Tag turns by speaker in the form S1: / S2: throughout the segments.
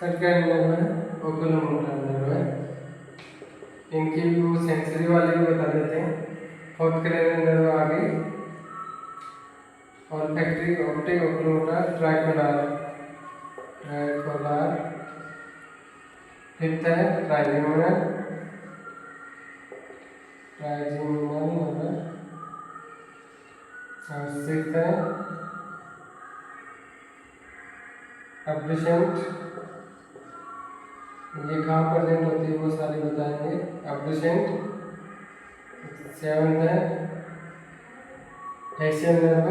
S1: Third क्या nerve है, oculomotor nerve है। इनकी भी वो सेंसरी वाले भी बता देते हैं। फोर्थ क्रेनियल नर्व आ गई ऑल्फैक्टरी, ऑप्टिक, ओकुलोमोटर, ट्राइकोलार। फिफ्थ है ट्राइजेमिनल नर्व। सिक्स्थ है एब्डुसेंट, ये कहाँ प्रेजेंट होती है वो सारे बताएंगे। एब्डुसेंट। सेवंथ है फेशियल नर्व।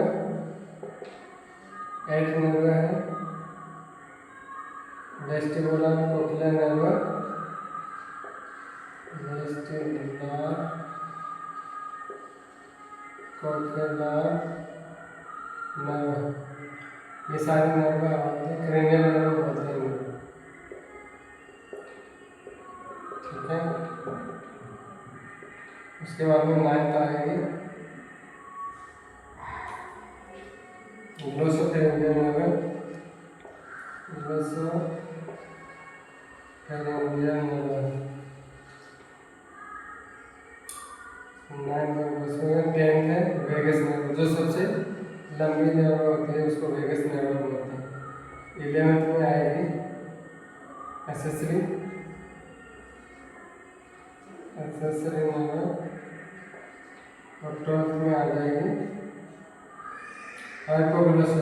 S1: एट नर्व है vestibular cochlear nerve. Vestibular cochlear nerve, ये सारे नर्व होते हैं, क्रेनियल नर्व होते हैं। ठीक है, उसके बाद में नाइन्थ आएगी glossopharyngeal nerve. Glossopharyngeal nerve tenth है वेगस नर्व, जो सबसे लंबी नर्व होती है उसको वेगस नर्व बोलते हैं। 11th में आएगी एक्सेसरी नर्व, और 12th में आ जाएगी हाइपोग्लोसल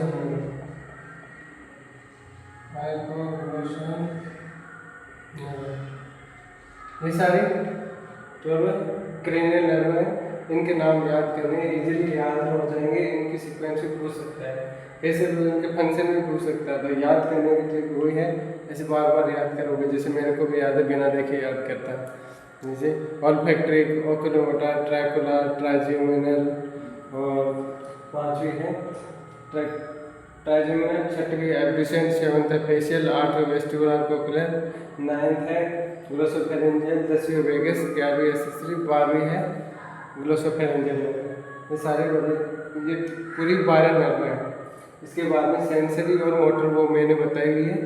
S1: नर्व। ये सारी 12 क्रेनियल नर्व है। इनके नाम याद करने इजीली याद हो जाएंगे। इनकी सीक्वेंस भी पूछ सकता है, कैसे तो इनके फंक्शन भी पूछ सकता है। तो याद करने की ट्रिक वही है, ऐसे बार बार याद करोगे, जैसे मेरे को भी याद है, बिना देखे याद करता है। जैसे ऑल्फैक्टरी, ओकुलोमोटर, ट्राइकोलार, ट्राइजेमिनल, और पांचवी है ट्राइजेमिनल, छठवीं एब्डुसेंट, सेवंथ है फेशियल, आठवीं वेस्टिबुलर कोक्लियर, नाइन्थ है ग्लोसोफेरिंजियल, 10वीं वेगस, 11वीं एक्सेसरी, 12वीं है ग्लोसोफेरिंजियल। ये सारे बड़े, ये पूरी 12 नर्व है। इसके बाद में सेंसरी और मोटर वो मैंने बताई हुई है।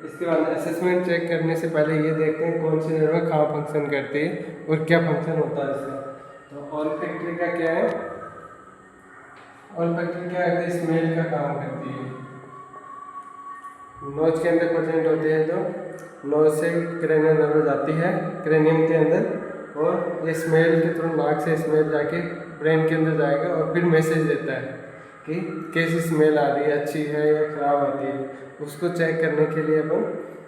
S1: इसके बाद असेसमेंट चेक करने से पहले ये देखते हैं कौन सी नर्व कहाँ फंक्शन करती है और क्या फंक्शन होता है इसका। तो ऑल्फैक्टरी का क्या है, ऑल्फैक्टरी क्या है, स्मेल का काम करती है। नोज के अंदर प्रेजेंट होते हैं, तो नोज से क्रेनियल नर्व जाती है क्रेनियम के अंदर, और ये स्मेल के थ्रू नाक से स्मेल जाके ब्रेन के अंदर जाएगा और फिर मैसेज देता है कि कैसी स्मेल आ रही है, अच्छी है या खराब आती है। उसको चेक करने के लिए अपन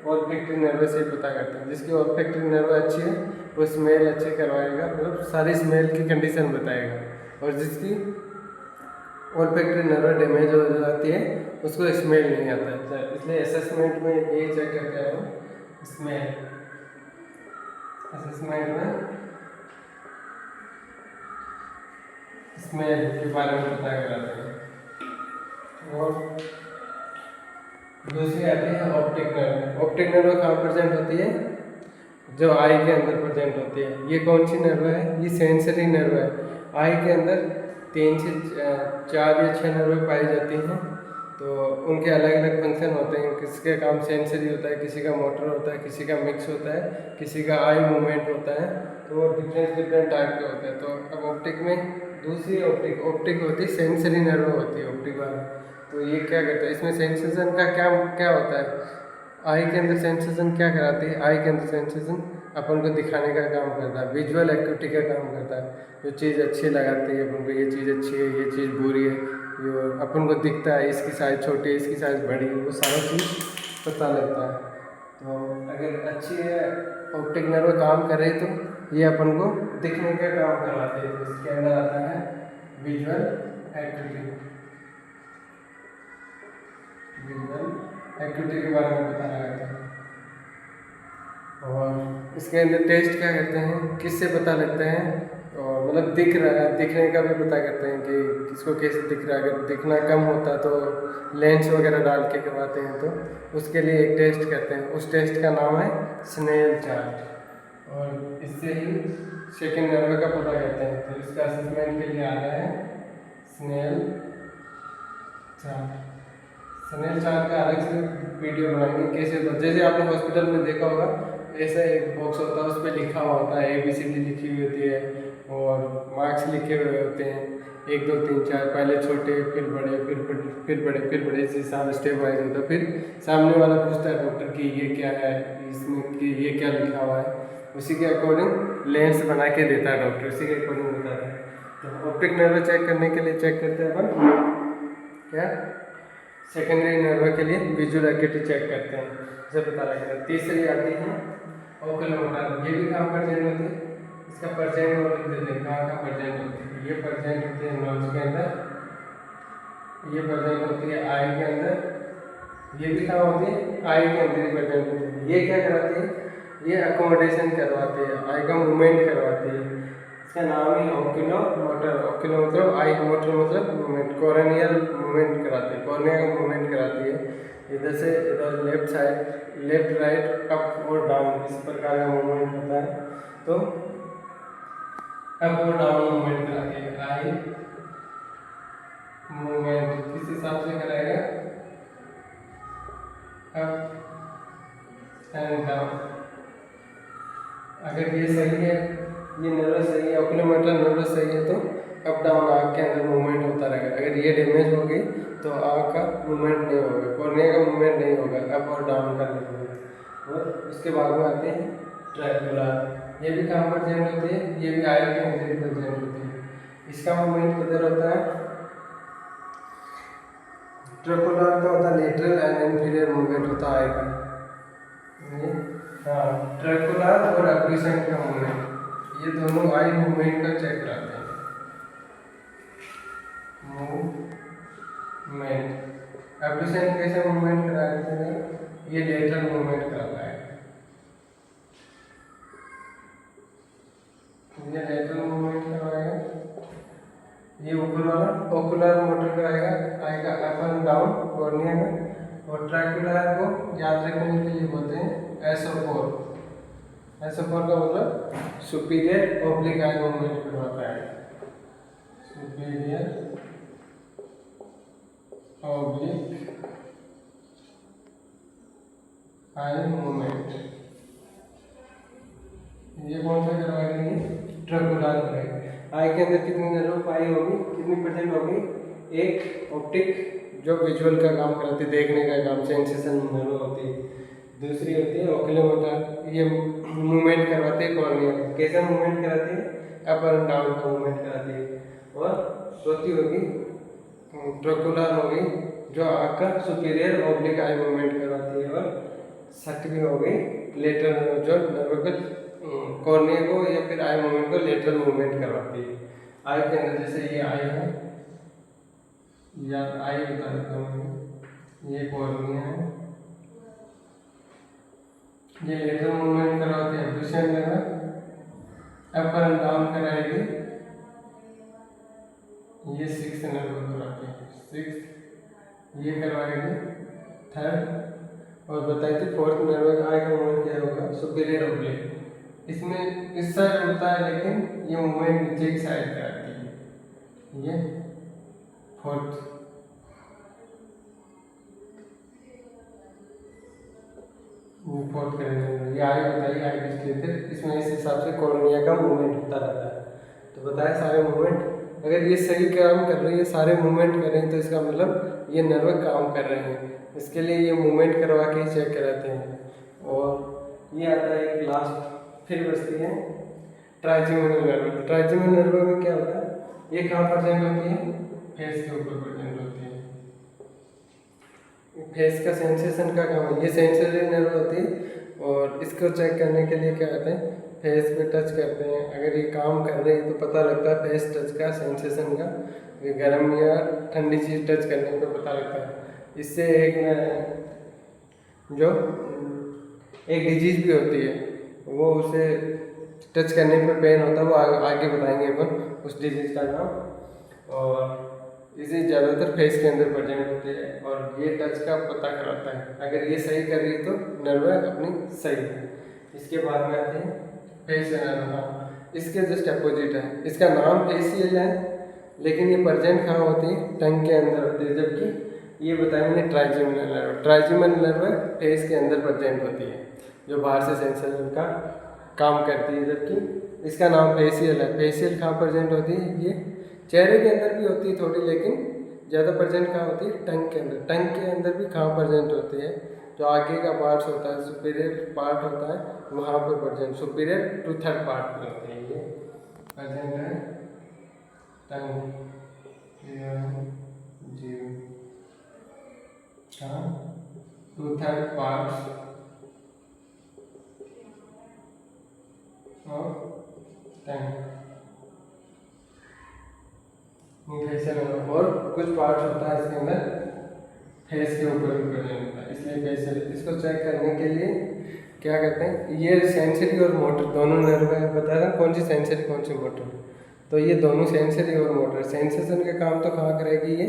S1: ऑल्फैक्टरी नर्व से पता करते हैं। जिसकी ऑल्फैक्टरी नर्व अच्छी है वो स्मेल अच्छी करवाएगा, मतलब सारी स्मेल की कंडीशन बताएगा। और जिसकी ऑल्फैक्टरी नर्व डैमेज हो जाती है उसको स्मेल नहीं आता है। इसलिए असेसमेंट में यही चेक करते हैं हम, स्मेल। असेसमेंट में स्मेल के बारे में पता कराते हैं। और दूसरी आती है ऑप्टिक नर्व। ऑप्टिक नर्व कहाँ प्रेजेंट होती है, जो आई के अंदर प्रेजेंट होती है। ये कौन सी नर्व है, ये सेंसरी नर्व है। आई के अंदर 3 से 4 या 6 नर्व पाई जाती हैं, तो उनके अलग अलग फंक्शन होते हैं। किसी का काम सेंसरी होता है, किसी का मोटर होता है, किसी का मिक्स होता है, किसी का आई मूवमेंट होता है, तो वो डिफरेंट टाइप के होते हैं। तो अब ऑप्टिक में दूसरी ऑप्टिक होती है, सेंसरी नर्व होती है ऑप्टिक वाला। तो ये क्या करता है, इसमें सेंसेशन का क्या क्या होता है। आई के अंदर सेंसेशन क्या कराती है, आई के अंदर सेंसेशन अपन को दिखाने का काम करता है, विजुअल एक्टिविटी का काम करता है। जो चीज़ अच्छी लगाती है अपन को, ये चीज़ अच्छी है, ये चीज़ बुरी है, जो अपन को दिखता है, इसकी साइज़ छोटी है, इसकी साइज़ बड़ी है, वो सारा चीज़ पता लगता है। तो अगर अच्छी है ऑप्टिक नर्व काम करे तो ये अपन को दिखने का काम करवाते हैं। इसके अंदर आता है विजुअल एक्टिविटी। विजुअल एक्टिविटी के बारे में पता लगाते हैं। और इसके अंदर टेस्ट क्या करते हैं, किससे पता लगता है, और मतलब दिख रहा है, दिखने का भी पता करते हैं कि किसको कैसे दिख रहा है। अगर दिखना कम होता है तो लेंस वगैरह डाल के करवाते हैं, तो उसके लिए एक टेस्ट करते हैं। उस टेस्ट का नाम है स्नेल चार्ट, और इससे ही सेकंड नर्व का पता करते हैं। तो इसका असेसमेंट के लिए आ रहा है स्नेल चार्ट। स्नेल चार्ट का अलग से वीडियो बनाएंगे कैसे, जैसे आपने हॉस्पिटल में देखा होगा ऐसा एक बॉक्स होता है, उस पर लिखा हुआ होता है ABCD लिखी हुई होती है और मार्क्स लिखे हुए होते हैं 1 2 3 4, पहले छोटे फिर बड़े फिर बड़े फिर बड़े फिर बड़े, इस हिसाब स्टेप वाइज होता है। फिर सामने वाला पूछता है डॉक्टर कि ये क्या है, इसमें कि ये क्या लिखा हुआ है, उसी के अकॉर्डिंग लेंस बना के देता है डॉक्टर, उसी के अकॉर्डिंग बताता है। तो ऑप्टिक नर्व चेक करने के लिए चेक करते हैं अपन क्या, सेकेंडरी नर्व के लिए विजुअल एक्टिविटी चेक करते हैं, जैसे पता लगेगा। तीसरी आती है ओकुलोमोटर, ये भी कहाँ प्रेजेंट होती है, इसका प्रेजेंट और लिख देते हैं कहाँ कहाँ प्रेजेंट होती है। ये प्रेजेंट होती है नोज के अंदर, ये प्रेजेंट होती है आई के अंदर, ये भी कहाँ होती है आई के अंदर ही प्रेजेंट होती है। ये क्या कराती है, ये अकोमोडेशन करवाती है, आई का मूवमेंट करवाती है। इसका नाम है ओक्यूलोमोटर। ओक्यूलो मतलब आई, मोटर मतलब मूवमेंट, कॉर्नियल मूवमेंट कराती है, कॉर्निया का मूवमेंट कराती है। इधर से इधर left side, left right up और डाउन, इस प्रकार का मूवमेंट होता है। तो अप और डाउन मूवमेंट कराती है। आई मूवमेंट किस हिसाब से कराएगा, अप एंड डाउन। अगर ये सही है, ये नर्व सही है, ओकुलोमोटर नर्व सही है, तो अप डाउन आँख के अंदर मूवमेंट होता रहेगा। अगर ये डैमेज हो गई तो आँख का मूवमेंट नहीं होगा, कॉर्निया का मूवमेंट नहीं होगा, अप और डाउन का नहीं होगा। और उसके बाद में आते हैं ट्रैकुलर, ये भी कहाँ पर प्रेजेंट होती है, ये भी आई के अंदर प्रेजेंट होती है। इसका मूवमेंट किधर होता है, ट्रैकुलर का होता है लेटरल एंड इंफीरियर मूवमेंट होता है आई का। हाँ, ट्रैकुलर और एब्ड्यूसेंट का मूवमेंट, ये दोनों आई मूवमेंट का चेक कराते हैं। मूवमेंट एब्ड्यूसेंट कैसे मूवमेंट कराते हैं, ये लेटरल मूवमेंट कराता है, ये लेटरल मूवमेंट करवाएगा। ये ओकुलर मोटर कराएगा आई का अप एंड डाउन कॉर्निया का। और ट्रैकुलर को याद रखने के लिए बोलते हैं SO4। SO4 का मतलब सुपीरियर ओब्लिक आई मूवमेंट करवाता है, सुपीरियर ओब्लिक आई मूवमेंट। ये कौन सा करवाएंगे, ट्रैकुलर करेगा। आई के अंदर कितनी नर्व पाई होगी, कितनी प्रेजेंट होगी, एक ऑप्टिक जो विजुअल का काम कराती है, देखने का काम, सेंसेशन नर्व होती है। दूसरी होती है ओकुलोमोटर, ये मूवमेंट करवाती है कॉर्निया, कैसे मूवमेंट कराती है, अप एंड डाउन का मूवमेंट कराती है। और चौथी होगी ट्रैकुलर होगी, जो आँख का सुपीरियर ओब्लिक आई मूवमेंट करवाती है। और छठवीं हो गई लेटरल, जो नर्व का कॉर्निया को या फिर आई मूवमेंट को लेटरल मूवमेंट करवाती है। आई के अंदर जैसे ये आई है, या आई बता देता हूँ, ये कॉर्निया है, ये लेटरल मूवमेंट करवाती है। Abducent nerve up and down कराएगी, ये 6th नर्व करवाती है, 6th ये करवाएगी, 3rd। और बताई थी 4th नर्व का आई का मूवमेंट क्या होगा, सुपीरियर ओब्लिक। इसमें इस साइड होता है लेकिन ये मूवमेंट नीचे की साइड पे आती है, ये 4th। फोर्थ करेंगे, ये आई बताइए आई किस लिए थे, इसमें इस हिसाब से कॉर्निया का मूवमेंट होता रहता है। तो बताया सारे मूवमेंट, अगर ये सही काम कर रही है, सारे मूवमेंट कर रहे हैं, तो इसका मतलब ये नर्व काम कर रहे हैं। इसके लिए ये मूवमेंट करवा के चेक कराते हैं। और ये आता है एक लास्ट, फिर बचती है ट्राइजेमिनल नर्व। ट्राइजेमिनल नर्व में क्या होता है, ये कहाँ प्रेजेंट होती है, फेस के ऊपर प्रेजेंट होती है। फेस का सेंसेशन का काम है, ये सेंसरी नर्व होती है। और इसको चेक करने के लिए क्या कहते हैं, फेस पे टच करते हैं, अगर ये काम कर रही है तो पता लगता है फेस टच का, सेंसेशन का, गर्म या ठंडी चीज़ टच करने पे पता लगता है। इससे जो एक डिजीज भी होती है, वो उसे टच करने पे पेन होता है, वो आगे बताएंगे अपन उस डिजीज का नाम। और इसे ज़्यादातर फेस के अंदर प्रेजेंट होते हैं। और ये टच का पता कराता है, अगर ये सही कर रही है तो नर्व अपनी सही है। इसके बाद में आते हैं फेशियल नर्व, इसके जस्ट अपोजिट है, इसका नाम फेशियल है लेकिन ये प्रेजेंट कहाँ होती है, टंग के अंदर होती है, जबकि ये बताया मैंने trigeminal nerve. Trigeminal nerve face के अंदर प्रेजेंट होती है, जो बाहर से सेंसर का काम करती है, जबकि इसका नाम फेशियल है। फेशियल कहाँ प्रेजेंट होती है? ये चेहरे के अंदर भी होती है थोड़ी, लेकिन ज़्यादा प्रेजेंट कहाँ होती है? टंग के अंदर। टंग के अंदर भी कहाँ प्रेजेंट होती है? जो आगे का पार्ट होता है, सुपीरियर पार्ट होता है, वहाँ पर present, superior to third part पर होते हैं ये प्रेजेंट है टंग जीव का टू थर्ड पार्ट और टंग फेशियल। और कुछ पार्ट होता है इसके अंदर फेस के ऊपर भी प्रेजेंट होता है, इसलिए फेशियल। इसको चेक करने के लिए क्या करते हैं, ये सेंसरी और मोटर दोनों नर्व है। बता रहा हूँ कौन सी सेंसरी कौन सी मोटर। तो ये दोनों सेंसरी और मोटर, सेंसेशन का काम तो कहाँ करेगी? ये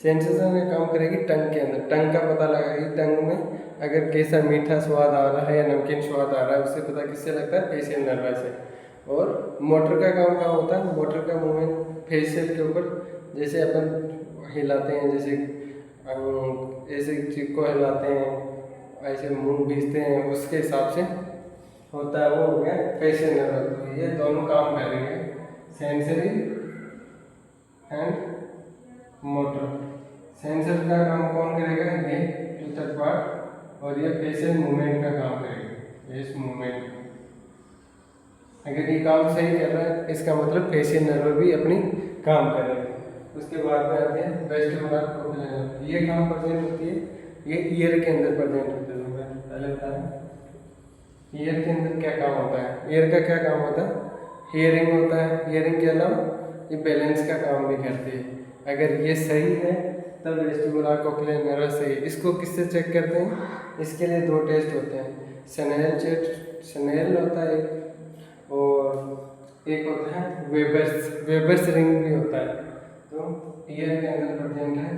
S1: सेंसेशन का काम करेगी टंग के अंदर। टंग का पता लगाएगी, टंग में अगर कैसा मीठा स्वाद आ रहा है या नमकीन स्वाद आ रहा है, उससे पता किससे लगता है? फेशियल नर्व से। और मोटर का काम कहाँ होता है? मोटर का मूवमेंट फेशियल के ऊपर, जैसे अपन हिलाते हैं, जैसे ऐसे चीज को हिलाते हैं, ऐसे मुंह भीजते हैं, उसके हिसाब से होता है, वो हो गया फेशियल नर्व। तो ये दोनों काम कर रही है, सेंसरी एंड मोटर। सेंसर का काम कौन करेगा? ये टू पार्ट। और ये फेशियल मूवमेंट का काम करेगा, इस मूवमेंट। अगर ये काम सही कर रहा है, इसका मतलब फेशियल नर्व भी अपनी काम कर रहा है। उसके बाद में आते हैं वेस्टिबुलर कोक्लियर नर्व। ये कहाँ प्रेजेंट होती है? ये ईयर के अंदर प्रेजेंट होती है। पहले बताया ईयर के अंदर क्या काम होता है। ईयर का क्या काम होता है? हियरिंग होता है। हियरिंग के अलावा ये बैलेंस का काम भी करती है। अगर ये सही है तब वेस्टिबुलर कोक्लियर नर्व सही है। इसको किससे चेक करते हैं? इसके लिए दो टेस्ट होते हैं, स्नेल टेस्ट, स्नेल होता है एक, और एक होता है वेबर्स रिंग भी होता है। तो ईयर के अंदर प्रेजेंट है,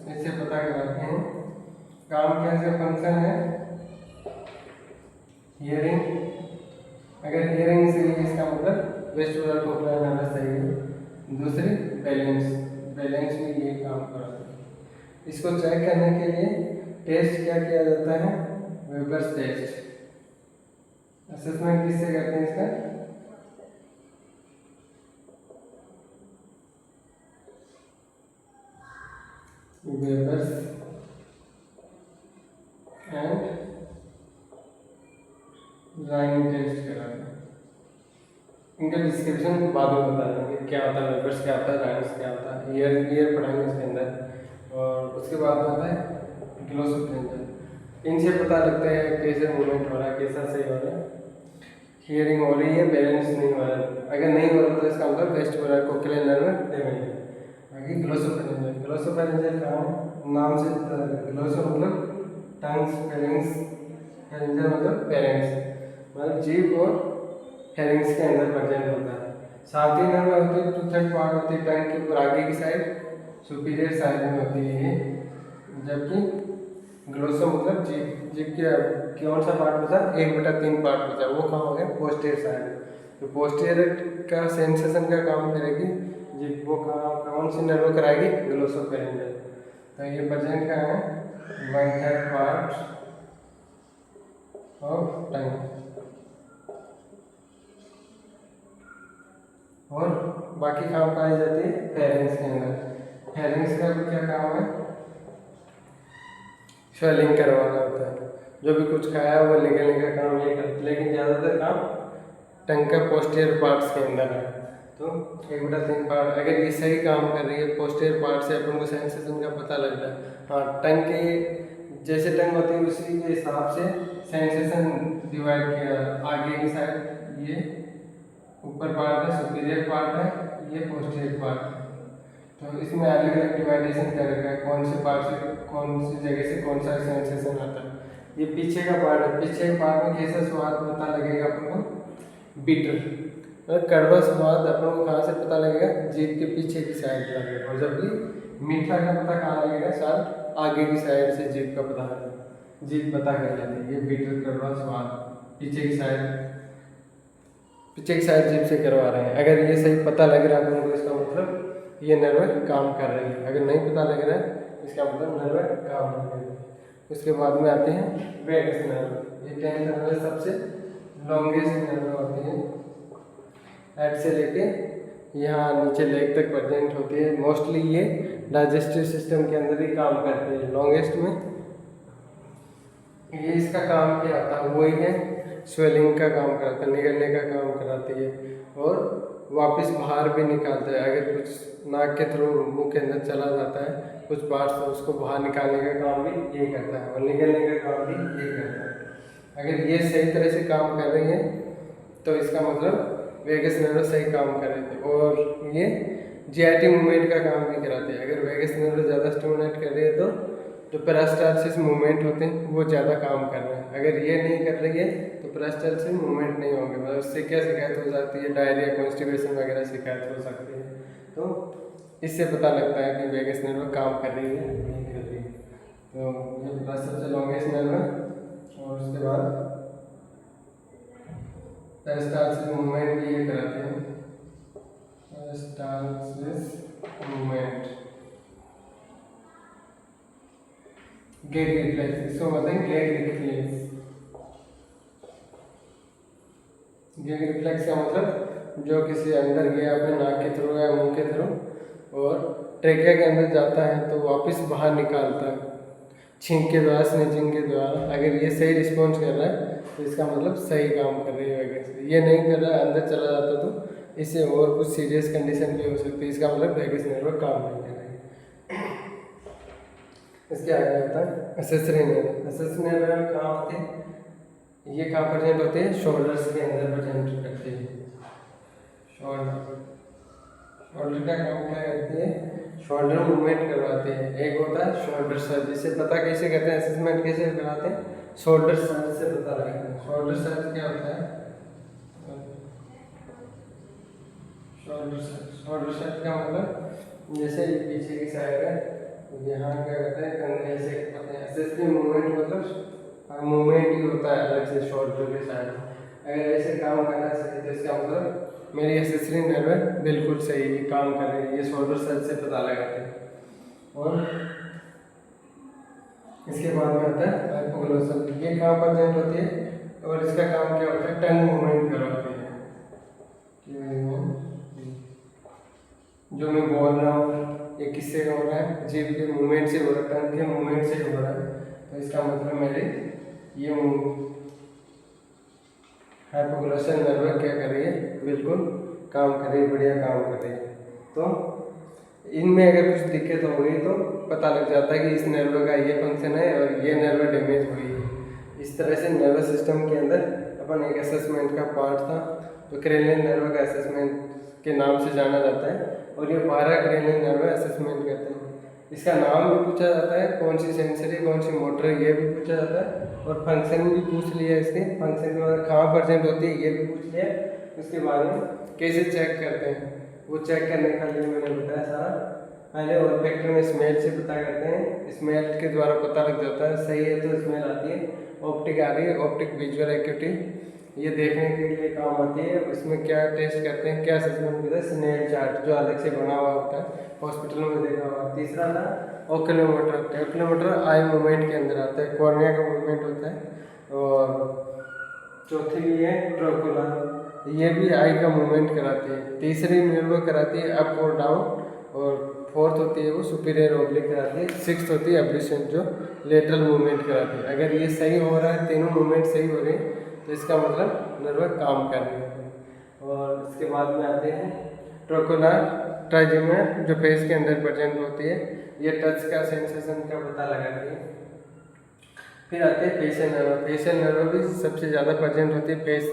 S1: इससे पता कराते हैं काम कैसे फंक्शन है। हियरिंग, अगर हियरिंग सही है इसका मतलब वेस्टिबुलर कोक्लियर नर्व सही है। दूसरी बैलेंस, बैलेंस में ये काम करता है। इसको चेक करने के लिए टेस्ट क्या किया जाता है? Weber's test. असेसमेंट किससे करते हैं इसका? वेबर्स एंड राइन टेस्ट कराते हैं। इनका डिस्क्रिप्शन बाद में बता देंगे, क्या होता है वेबर्स, क्या होता है राइन्स, क्या होता है ईयर पढ़ाएंगे इसके अंदर। और उसके बाद होता है ग्लोसोफेरेंजियल। इनसे पता लगता है कैसे मूवमेंट हो रहा है, कैसा सही हो रहा है, हियरिंग हो रही है, बैलेंस नहीं हो रहा है। अगर नहीं हो रहा तो इसका मतलब वेस्टिबुलर कोक्लियर नर्व डैमेज है। बाकी ग्लोसोफेरेंजियल, ग्लोसोफेरेंजियल कहाँ है? नाम से ग्लोसो मतलब टंग्स, फेरिंग्स, फेरेंजियल मतलब पेरेंट्स, मतलब जीभ और फेरिंग्स के अंदर प्रेजेंट होता है। साथ ही नर्व होती है, टू थर्ड पार्ट होती है टंग के ऊपर आगे की साइड, सुपीरियर साइड में होती है ये। जबकि ग्लोसो मतलब जीभ के कौन सा पार्ट बचा? 1/3 पार्ट बचा, वो कहाँ हो गया? Posterior side. तो पोस्टीरियर का सेंसेशन का काम करेगी जीभ, वो कौन सी नर्व कराएगी? ग्लोसोफेरेंजियल। तो ये प्रेजेंट कहाँ है? 1/3 पार्ट ऑफ टंग। और बाकी काम पाई जाती है फेरिंग्स के अंदर। फेरिंग्स का भी क्या काम है? स्वेलिंग करवाना होता है, जो भी कुछ खाया वो निकलने का काम ये करता है, लेकिन ज़्यादातर काम टंग का पोस्टीरियर पार्ट्स के अंदर है। तो 1/3 पार्ट, अगर ये सही काम कर रही है, पोस्टीरियर पार्ट से अपन को सेंसेशन का पता लगता है। हाँ, टंग के जैसे टंग होती है उसी के हिसाब से सेंसेशन डिवाइड किया। आगे की साइड ये ऊपर पार्ट है, सुपीरियर पार्ट है, ये पोस्टीरियर पार्ट है। तो इसमें अलग अलग डिवाइडेशन कर रखा है, कौन से पार्ट से कौन सी जगह से कौन सा सेंसेशन आता है। ये पीछे का पार्ट है, पीछे के पार्ट में कैसा स्वाद पता लगेगा अपन को? बिटर, मतलब कड़वा स्वाद अपन को कहाँ से पता लगेगा? जीभ के पीछे की साइड लगेगा। और जबकि मीठा का पता कहाँ लगेगा? शायद आगे की साइड से जीभ का पता लगेगा, जीभ पता कर लेते हैं। ये बिटर कड़वा स्वाद पीछे की साइड जीभ से करवा रहे हैं। अगर ये सही पता लग रहा है अपन को, इसका मतलब ये नर्व काम कर रही है। अगर नहीं पता लग रहा है इसका मतलब नर्व काम कर रही है। उसके बाद में आते हैं वेगस नर्व। ये 10th नर्व सबसे लॉन्गेस्ट नर्व होती है, हेड से लेके यहाँ नीचे लेग तक प्रेजेंट होती है। मोस्टली ये डाइजेस्टिव सिस्टम के अंदर ही काम करती है। लॉन्गेस्ट में ये इसका काम क्या होता है, वही है स्वेलिंग का काम कराता है, निगलने का काम कराती है और वापस बाहर भी निकालता है। अगर कुछ नाक के थ्रू मुंह के अंदर चला जाता है कुछ पार्ट्स, तो उसको बाहर निकालने का काम भी ये करता है और निगलने का काम भी ये करता है। अगर ये सही तरह से काम कर रही है तो इसका मतलब वेगस नर्व सही काम कर रहे थे। और ये जीआईटी मूवमेंट का काम भी कराते हैं। अगर वेगस नर्व ज़्यादा स्टिमुलेट कर रही है तो जो पेरास्टालसिस मूवमेंट होते हैं वो ज़्यादा काम कर रहे हैं। अगर ये नहीं कर रही है तो पेरास्टालसिस मूवमेंट नहीं होंगे। मतलब उससे क्या शिकायत हो जाती है, डायरिया, कॉन्स्टिपेशन वगैरह शिकायत हो सकती है। तो इससे पता लगता है कि वेगस नर्व काम कर रही है नहीं कर रही है। तो ये पता सबसे लॉन्गेस्ट नर्व है। और उसके बाद पेरास्टालसिस मूवमेंट भी ये कराते हैं, पेरास्टालसिस मूवमेंट। गेग रिफ्लेक्स, इसको बोलते हैं गेग रिफ्लेक्स। गेग रिफ्लेक्स का मतलब जो किसी अंदर गया अपने नाक के थ्रू या मुंह के थ्रू और ट्रेकिया के अंदर जाता है तो वापस बाहर निकालता है छींक के द्वारा, स्नीचिंग के द्वारा। अगर ये सही रिस्पॉन्स कर रहा है तो इसका मतलब सही काम कर रही है वेगस। ये नहीं कर रहा है, अंदर चला जाता तो इससे और कुछ सीरियस कंडीशन भी हो सकती है। इसका मतलब वेगस नर्व काम नहीं कर रही है। इसके आगे आता है एक्सेसरी नर्व। एक्सेसरी नर्व कहाँ होते हैं, ये कहाँ प्रेजेंट होते हैं, शोल्डर्स के अंदर प्रेजेंट करते हैं। शोल्डर, शोल्डर का काम क्या करती है, शोल्डर मूवमेंट करवाते हैं। एक होता है शोल्डर सर्ज, जिससे पता कैसे करते हैं, असेसमेंट कैसे कराते हैं, शोल्डर सर्ज से पता लगाते हैं। शोल्डर सर्ज क्या होता है, शोल्डर सर्ज, शोल्डर सर्ज का मतलब जैसे पीछे की साइड है, यहाँ क्या करते हैं कंधे ऐसे करते हैं। एक्सेसरी मूवमेंट मतलब मूवमेंट ही होता है अलग से शोल्डर के साइड। अगर ऐसे काम करना चाहिए तो इसका मतलब मेरी एक्सेसरी नर्व बिल्कुल सही काम कर रही है। ये शोल्डर सर्ज से पता लगाते हैं। और इसके बाद में आता है हाइपोग्लोसल। ये कहाँ प्रेजेंट होती है और इसका काम क्या होता है, टंग मूवमेंट करवाती है। जो मैं बोल रहा हूँ ये किससे हो रहा है, जीभ के मूवमेंट से हो रहा है, टंग के मूवमेंट से हो रहा है। तो इसका मतलब मेरे ये हाइपोग्लोसल नर्व क्या कर रही है, बिल्कुल काम कर रही है, बढ़िया काम कर रही है। तो इनमें अगर कुछ दिक्कत हो गई तो पता लग जाता है कि इस नर्व का ये फंक्शन है और ये नर्व डैमेज हुई है। इस तरह से नर्वस सिस्टम के अंदर अपन एक असेसमेंट का पार्ट था तो क्रेनियल नर्व का असेसमेंट के नाम से जाना जाता है। और ये 12 क्रेनियल नर्व असेसमेंट करते हैं। इसका नाम भी पूछा जाता है, कौन सी सेंसरी कौन सी मोटर, ये भी पूछा जाता है। और फंक्शन भी पूछ लिया, इसके फंक्शन के बाद कहाँ प्रेजेंट होती है ये भी पूछ लिया। उसके बाद में कैसे चेक करते हैं, वो चेक करने का लिए मैंने बताया सारा। पहले ओल्फैक्टरी में स्मेल से पता करते हैं, स्मेल के द्वारा पता लग जाता है सही है तो स्मेल आती है। ऑप्टिक आ रही है, ऑप्टिक विजुअल एक्यूटी, ये देखने के लिए काम आती है। इसमें क्या टेस्ट करते हैं, क्या असेसमेंट करते हैं, स्नेल चार्ट जो अलग से बना हुआ होता है, हॉस्पिटल में देखा हुआ। तीसरा था ओक्यूलोमीटर। ओक्यूलोमीटर आई मूवमेंट के अंदर आता है, कॉर्निया का मूवमेंट होता है। और चौथी भी है ट्रोकुला, ये भी आई का मूवमेंट कराती है। तीसरी नर्व कराती है अप और डाउन। और फोर्थ होती है वो सुपीरियर ओब्लिक कराती है। सिक्स्थ होती है एब्ल्यूशन जो लेटरल मूवमेंट कराती है। अगर ये सही हो रहा है, तीनों मूवमेंट सही हो रहे हैं तो इसका मतलब नर्व काम कर रही है। और इसके बाद में आते हैं ट्रोकुलर ट्राइजेमिनल जो फेस के अंदर प्रेजेंट होती है, ये टच का सेंसेशन का पता लगाती है। फिर आते हैं फेशियल नर्व। फेशियल नर्व भी सबसे ज़्यादा प्रेजेंट होती है फेस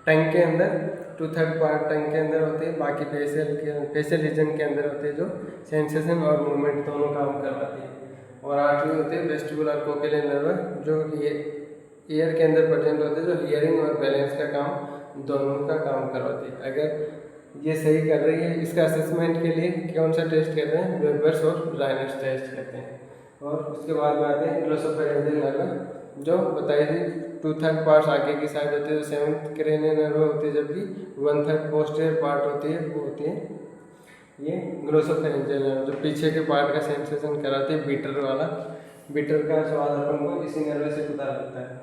S1: टंग के अंदर, 2/3 पार्ट टंग के अंदर होते हैं, बाकी फेशियल रीजन के अंदर होते हैं जो सेंसेशन और मूवमेंट दोनों काम करवाती है। और आठवीं होती है वेस्टिबुलर कोक्लियर नर्व जो ईयर के अंदर प्रेजेंट होते हैं, जो हियरिंग और बैलेंस का काम दोनों का काम करवाती है। अगर ये सही कर रही है, इसका असेसमेंट के लिए कौन सा टेस्ट करते हैं, वेबर्स और राइनर्स टेस्ट करते हैं। और उसके बाद में आते हैं ग्लोसोफेरेंजियल नर्व जो बताई थी 2/3 पार्ट्स आगे की साइड होती है, जो 7th क्रेनियल नर्व होती है, जबकि 1/3 पोस्टीरियर पार्ट होती है वो होती है ये ग्लोसोफेरेंजियल नर्व जो पीछे के पार्ट का सेंसेशन कराते हैं, बीटर वाला, बीटर का स्वाद अपन को इसी नर्व से पता लगता है।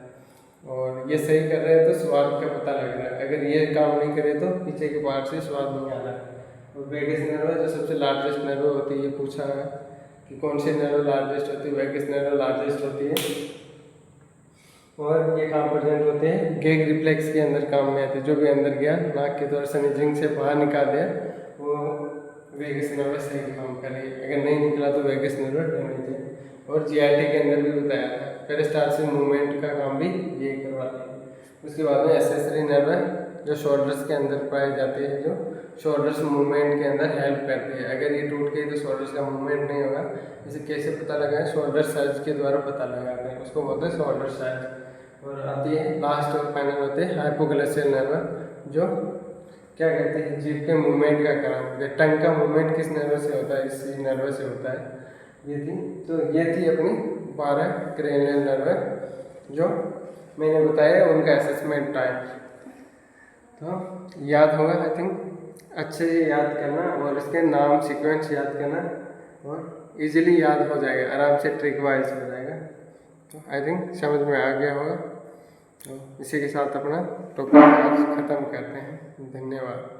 S1: और ये सही कर रहे हैं तो स्वाद का पता लग रहा है, अगर ये काम नहीं करे तो पीछे के पार्ट से स्वाद नहीं आ रहा है। और वेगस नर्व जो सबसे लार्जेस्ट नर्व होती है, ये पूछा है कि कौन सी नर्व लार्जेस्ट होती है, वेगस नर्व लार्जेस्ट होती है। और ये कहाँ प्रेजेंट होते हैं, गेग रिफ्लेक्स के अंदर काम में आते हैं। जो भी अंदर गया नाक के द्वारा स्नीजिंग से बाहर निकाल दिया वो वेगस नर्व सही काम करे, अगर नहीं निकला तो वेगस नर्व डैमेज है। और जीआईटी के अंदर भी बताया था, पेरिस्टालसिस मूवमेंट का काम भी ये करवाते हैं। उसके बाद में एक्सेसरी नर्व है जो शोल्डर्स के अंदर पाए जाते हैं, जो शोल्डर्स मूवमेंट के अंदर हेल्प करती है। अगर ये टूट गई तो शोल्डर्स का मूवमेंट नहीं होगा। इसे कैसे पता लगा, शोल्डर सर्ज के द्वारा पता लगाते हैं, उसको बोलते हैं शोल्डर सर्ज। और आती है लास्ट और फाइनल होते हैं हाइपोग्लिसरल नर्व, जो क्या कहते हैं, जीभ के मूवमेंट का काम, टंग का मूवमेंट किस नर्व से होता है, इसी नर्व से होता है। ये थी, तो ये थी अपनी 12 क्रेनियल नर्व जो मैंने बताया, उनका असेसमेंट टाइप। तो याद होगा आई थिंक, अच्छे से याद करना और इसके नाम सीक्वेंस याद करना और इजीली याद हो जाएगा, आराम से ट्रिक वाइज हो जाएगा। तो आई थिंक समझ में आ गया होगा। तो इसी के साथ अपना टॉपिक आज ख़त्म करते हैं। धन्यवाद।